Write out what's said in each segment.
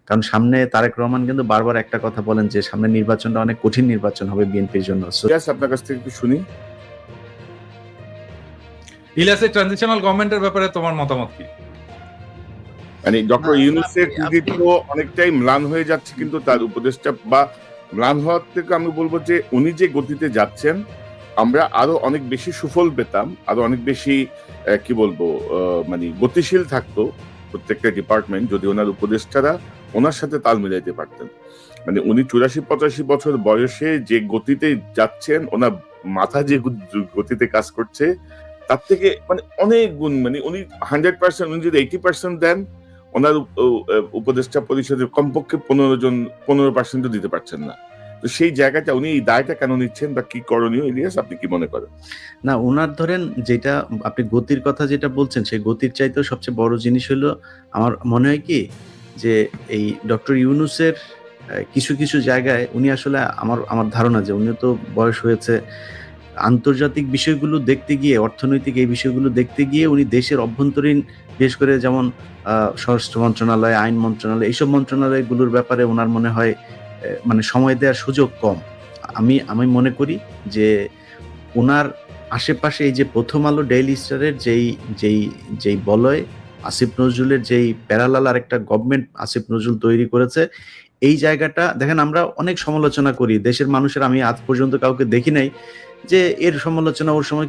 কারণ সামনে তারেক রহমান কিন্তু বারবার একটা কথা বলেন যে সামনে নির্বাচনটা অনেক কঠিন নির্বাচন হবে বিএনপির জন্য। আপনার কাছ থেকে একটু শুনি। ইলিয়াসের ট্রানজিশনাল গভর্নমেন্টের ব্যাপারে তোমার মতামত কি? মানে ডক্টর ইউনূসের কৃতিত্ব অনেকটাই ম্লান হয়ে যাচ্ছে, কিন্তু তার উপদেষ্টা বা ম্লান হওয়ার থেকে আমি বলবো যে উনি যে গতিতে যাচ্ছেন আমরা আরো অনেক বেশি সুফল পেতাম, আরো অনেক বেশি কি বলবো মানে গতিশীল থাকতো প্রত্যেকটা ডিপার্টমেন্ট যদি ওনার উপদেষ্টারা ওনার সাথে তাল মিলাইতে পারতেন। মানে উনি 84-85 বছর বয়সে যে গতিতে যাচ্ছেন, ওনার মাথা যে গতিতে কাজ করছে তার থেকে মানে অনেক গুণ, মানে উনি 100%, উনি যদি 80% দেন ওনার উপদেষ্টা পরিষদের কমপক্ষে 15% দিতে পারছেন না। তো সেই জায়গাটা উনি এই দায়টা কেন নিচ্ছেন বা কি করণীয়, ইলিয়াস আপনি কি মনে করেন? না, ওনার ধরেন যেটা আপনি গতির কথা যেটা বলছেন সেই গতির চাইতেও সবচেয়ে বড় জিনিস হলো আমার মনে হয় কি যে এই ডক্টর ইউনূসের কিছু কিছু জায়গায় উনি আসলে আমার ধারণা যে উনি তো বয়স হয়েছে, আন্তর্জাতিক বিষয়গুলো দেখতে গিয়ে, অর্থনৈতিক এই বিষয়গুলো দেখতে গিয়ে উনি দেশের অভ্যন্তরীণ বিশেষ করে যেমন স্বরাষ্ট্র মন্ত্রণালয়, আইন মন্ত্রণালয়, এইসব মন্ত্রণালয়গুলোর ব্যাপারে ওনার মনে হয় মানে সময় দেওয়ার সুযোগ কম। আমি মনে করি যে ওনার আশেপাশে এই যে প্রথম আলো ডেইলি স্টারের যেই বলয় আসিফ নজরুলের যেই প্যারালাল আর একটা গভর্নমেন্ট আসিফ নজরুল তৈরি করেছে, এই জায়গাটা দেখেন আমরা অনেক সমালোচনা করি দেশের মানুষের, আমি আজ পর্যন্ত কাউকে দেখি নাই যে এর সমালোচনা ওর সময়,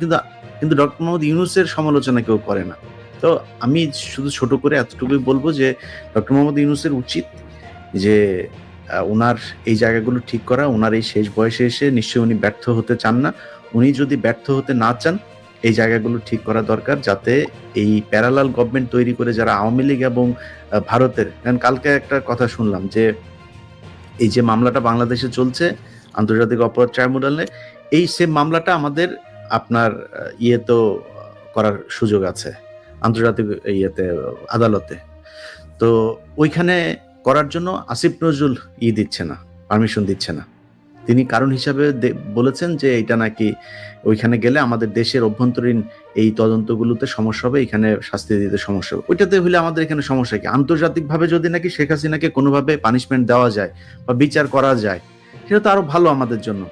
কিন্তু ডক্টর মোহাম্মদ ইউনূসের সমালোচনা কেউ করে না। তো আমি শুধু ছোট করে এতটুকুই বলবো যে ডক্টর মোহাম্মদ ইউনূসের উচিত যে ওনার এই জায়গাগুলো ঠিক করা। ওনার এই শেষ বয়সে এসে নিশ্চয়ই উনি ব্যর্থ হতে চান না। উনি যদি ব্যর্থ হতে না চান এই জায়গাগুলো ঠিক করা দরকার, যাতে এই প্যারালাল গভর্নমেন্ট তৈরি করে যারা আওয়ামী লীগ এবং ভারতের, কারণ কালকে একটা কথা শুনলাম যে এই যে মামলাটা বাংলাদেশে চলছে আন্তর্জাতিক অপরাধ ট্রাইব্যুনালে, এই সেম মামলাটা আমাদের আপনার ইয়েতেও করার সুযোগ আছে, আন্তর্জাতিক আদালতে। তো ওইখানে করার জন্য আসিফ নজরুল দিচ্ছে না, পারমিশন দিচ্ছে না। তিনি কারণ হিসাবে বলেছেন যে এটা নাকি ওইখানে গেলে আমাদের দেশের অভ্যন্তরীণ এই তদন্তগুলোতে সমস্যা হবে, এখানে শাস্তি দিতে সমস্যা হবে। ওইটাতে হলে আমাদের এখানে সমস্যা কি? আন্তর্জাতিকভাবে যদি নাকি শেখ হাসিনাকে কোনোভাবে পানিশমেন্ট দেওয়া যায় বা বিচার করা যায়, সেটা তো আরো ভালো আমাদের জন্য।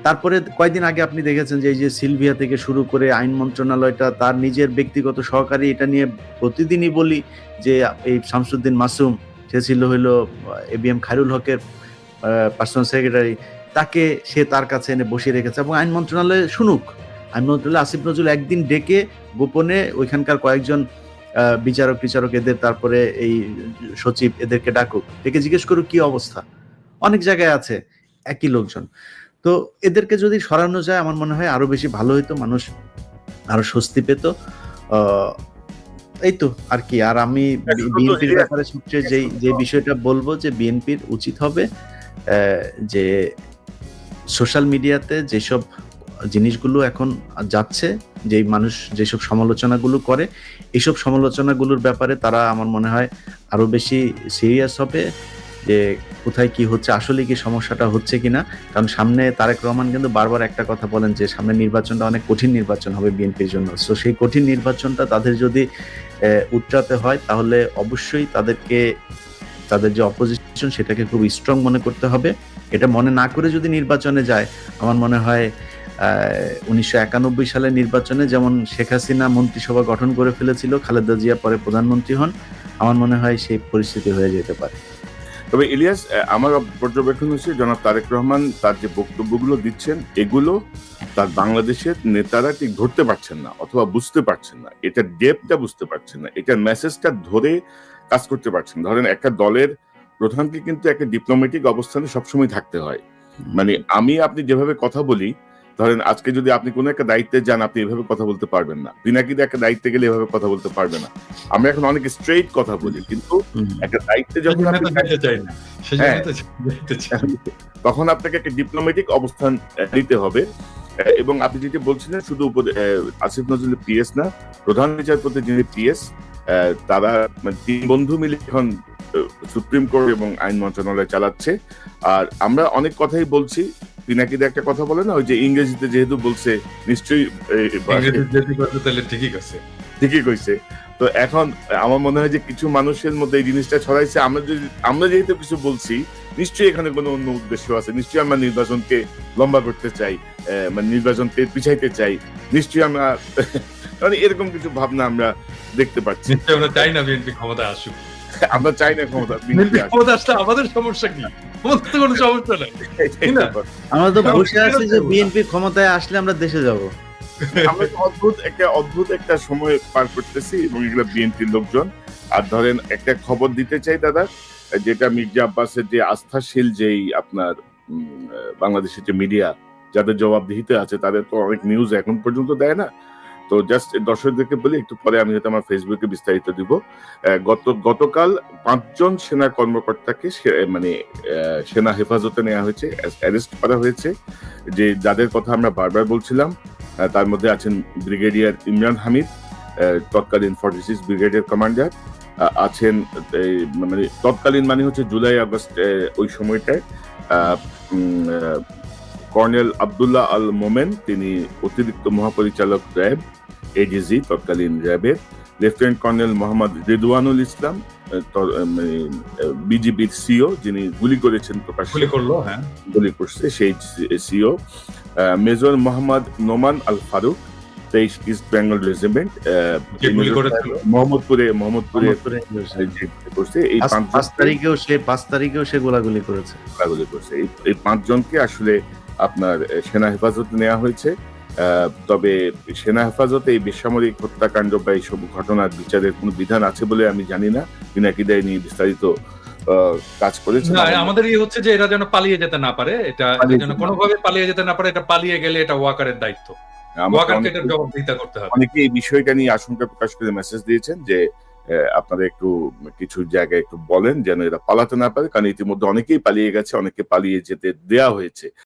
তারপরে কয়েকদিন আগে আপনি দেখেছেন যে এই যে সিলভিয়া থেকে শুরু করে আইন মন্ত্রণালয়টা তার নিজের ব্যক্তিগত সহকারী, এটা নিয়ে প্রতিদিনই বলি যে এই শামসুদ্দিন মাসুম, সে ছিল হইলো এবিএম খায়রুল হকের পার্সোনাল সেক্রেটারি, তাকে সে তার কাছে এনে বসিয়ে রেখেছে এবং আইন মন্ত্রণালয়ে শুনুক। আইন মন্ত্রণালয়ে আসিফ নজরুল একদিন ডেকে গোপনে ওইখানকার কয়েকজন বিচারক এদের, তারপরে এই সচিব এদেরকে ডাকুক, ডেকে জিজ্ঞেস করুক কি অবস্থা। অনেক জায়গায় আছে একই লোকজন। তো এদেরকে যদি সরানো যায় আমার মনে হয় আরো বেশি ভালো হইতো, মানুষ আরো স্বস্তি পেত। এই তো আর কি। আর আমি বিএনপির ব্যাপারে সবচেয়ে যে বিষয়টা বলবো যে বিএনপির উচিত হবে যে সোশ্যাল মিডিয়াতে যেসব জিনিসগুলো এখন যাচ্ছে, যে মানুষ যেসব সমালোচনাগুলো করে, এইসব সমালোচনাগুলোর ব্যাপারে তারা আমার মনে হয় আরো বেশি সিরিয়াস হবে যে কোথায় কি হচ্ছে, আসলে কি সমস্যাটা হচ্ছে কিনা। কারণ সামনে তারেক রহমান কিন্তু বারবার একটা কথা বলেন যে সামনে নির্বাচনটা অনেক কঠিন নির্বাচন হবে বিএনপির জন্য। সো সেই কঠিন নির্বাচনটা তাদের যদি উতরাতে হয় তাহলে অবশ্যই তাদেরকে তাদের যে অপোজিশন সেটাকে খুব স্ট্রং মনে করতে হবে। এটা মনে না করে যদি নির্বাচনে যায়, আমার মনে হয় 1991 সালের নির্বাচনে যেমন শেখ হাসিনা মন্ত্রিসভা গঠন করে ফেলেছিল, খালেদা জিয়া পরে প্রধানমন্ত্রী হন, আমার মনে হয় সেই পরিস্থিতি হয়ে যেতে পারে। তবে ইলিয়াস, আমার পর্যবেক্ষণ হচ্ছে জনাব তারেক রহমান তার যে বক্তব্যগুলো দিচ্ছেন এগুলো তার বাংলাদেশের নেতারা ঠিক ধরতে পারছেন না অথবা বুঝতে পারছেন না, এটা ডেপটা বুঝতে পারছেন না, এটার মেসেজটা ধরে কাজ করতে পারছেন। ধরেন একটা দলের প্রধানকে কিন্তু একটা ডিপ্লোম্যাটিক অবস্থানে সবসময় থাকতে হয়। মানে আপনি যেভাবে কথা বলি, ধরেন আজকে যদি আপনি কোনো একটা দায়িত্বে যান আপনি এভাবে কথা বলতে পারবেন না, পিনাকিদা একটা দায়িত্বে গেলে এভাবে কথা বলতে পারবে না। আমরা এখন অনেক স্ট্রেইট কথা বলি, কিন্তু একটা দায়িত্বে যখন তখন আপনাকে একটা ডিপ্লোম্যাটিক অবস্থান নিতে হবে। এবং আপনি যেটা বলছিলেন শুধু আসিফ নজরুলের পিএস না, প্রধান বিচারপতি যিনি পিএস, তারা মানে 3 বন্ধু মিলে এখন সুপ্রিম কোর্ট এবং আইন মন্ত্রণালয় চালাচ্ছে। আর আমরা অনেক কথাই বলছি, পিনাকিদা একটা কথা বলে না, ওই যে ইংরেজিতে যেহেতু বলছে নিশ্চয়ই ঠিকই কইছে। তো এখন আমার মনে হয় যে কিছু মানুষের মধ্যে এই জিনিসটা ছড়াইছে, আমরা যেহেতু কিছু বলছি, নিশ্চয়ই এখানে কোনো অন্য উদ্দেশ্য আছে, নিশ্চয়ই আমরা নির্বাচনকে লম্বা করতে চাই, মানে নির্বাচনকে পিছাইতে চাই, নিশ্চয়ই আমরা মানে এরকম কিছু ভাবনা আমরা দেখতে পাচ্ছি। নিশ্চয়ই আমরা চাই না বিএনপি ক্ষমতায় আসুক। আমরা চাই না ক্ষমতা বিএনপি ক্ষমতা আসলে আমাদের সমস্যা কি? আমাদের তো কোনো সমস্যা নাই। আমরা তো বসে আছি যে বিএনপি ক্ষমতায় আসলে আমরা দেশে যাব। আমরা অদ্ভুত একটা সময় পার করতেছি এবং এগুলো বিএনপির লোকজন। আর ধরেন একটা খবর দিতে চাই দাদা, যেটা মির্জা আব্বাসের যে আস্থাশীল যেই আপনার বাংলাদেশের যে মিডিয়া যাদের জবাবদিহিতে আছে, তাদের তো অনেক নিউজ এখন পর্যন্ত দেয় না। তো জাস্ট দর্শকদেরকে বলি, একটু পরে আমি হয়তো আমার ফেসবুকে বিস্তারিত দিব। গতকাল 5 জন সেনা কর্মকর্তাকে মানে সেনা হেফাজতে নেওয়া হয়েছে, অ্যারেস্ট করা হয়েছে, যে যাদের কথা আমরা বারবার বলছিলাম। তার মধ্যে আছেন ব্রিগেডিয়ার ইমরান হামিদ, তৎকালীন 46 ব্রিগেডের কমান্ডার। আছেন মানে তৎকালীন মানে হচ্ছে জুলাই আগস্ট ওই সময়টায় কর্নেল আব্দুল্লাহ আল মোমেন, তিনি অতিরিক্ত মহাপরিচালক র্যাব, এডিজি তৎকালীন র্যাবের। লেফটেন্যান্ট কর্নেল মোহাম্মদ রিদওয়ানুল ইসলাম, বিজিবির সিও, যিনি গুলি করেছেন, গুলি করছে সেই CO. Major Mohammad Noman Al Faruk, 23 east Bengal regiment, মোহাম্মদপুরে করছে। এই 5 তারিখেও সে গোলাগুলি করেছে। এই 5 জনকে আসলে আপনার সেনা হেফাজতে নেওয়া হয়েছে। তবে সেনা হেফাজতে এই বেসামরিক হত্যাকাণ্ড বা এইসব ঘটনার বিচারের কোনো বিধান আছে বলে আমি জানি না। পিনাকিদায় নিয়ে বিস্তারিত কাজ করেছে। আমাদের হচ্ছে যে এরা যেন পালিয়ে যেতে না পারে, এটা যেন কোনোভাবে পালিয়ে যেতে না পারে। এটা পালিয়ে গেলে এটা ওয়াকারের দায়িত্ব, ওয়াকারকে এটার জবাবদিহিতা করতে হবে। অনেকে এই বিষয়টা নিয়ে আশঙ্কা প্রকাশ করে মেসেজ দিয়েছেন যে আপনারা একটু কিছু জায়গায় একটু বলেন যেন এরা পালাতে না পারে, কারণ ইতিমধ্যে অনেকেই পালিয়ে গেছে, অনেকে পালিয়ে যেতে দেয়া হয়েছে।